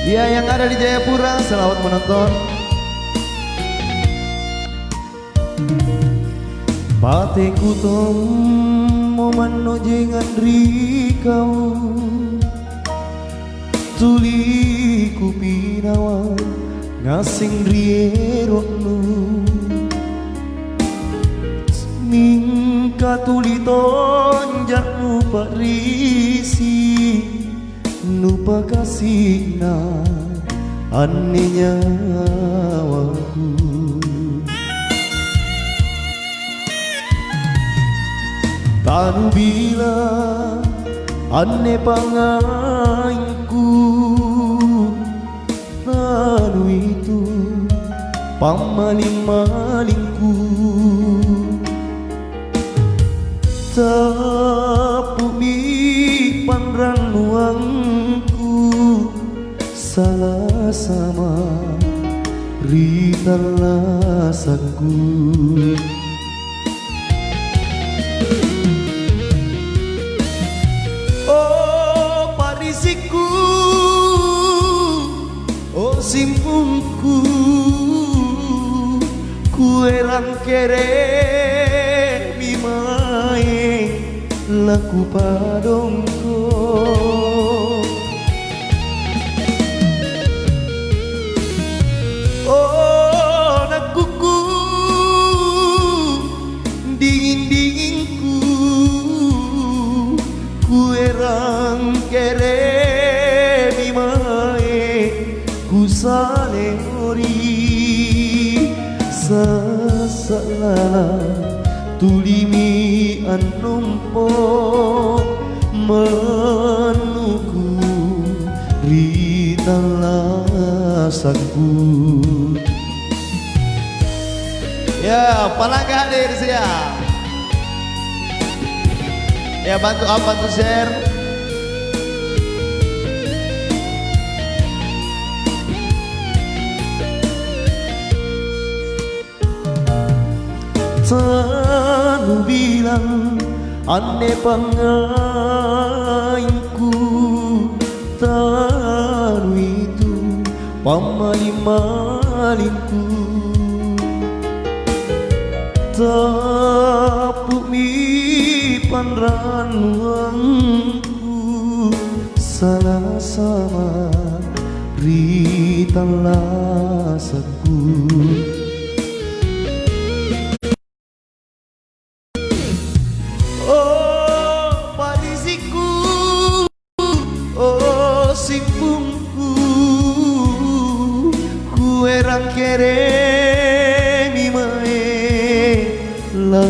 Ya, yang ada di Jayapura, selamat menonton. Pateku tomo manojengan rikau tuliku pinawa ngasing rieroknu mingka tuli tonjak nupa risi nupa kasihna ane nyawaku tanu bila ane pangainku tanu itu pamaling-malingku tapu mi panran nuangku salah sama rita lasaku oh parisiku oh simpungku kuerang kere mimae laku padongko oh nakuku dingin-dinginku kuerang kere mimae kusale ori sasala tulimi anumpo menuku rita lasaku. Ya, palangga hadir siap. Ya, bantu apa tuh share. Tanu bilang ane pangainku tanu itu pamaling-malingku tapu mi panranuangku salah sama rita lasaku oh parisiku oh simpungku kuerang kere mimae la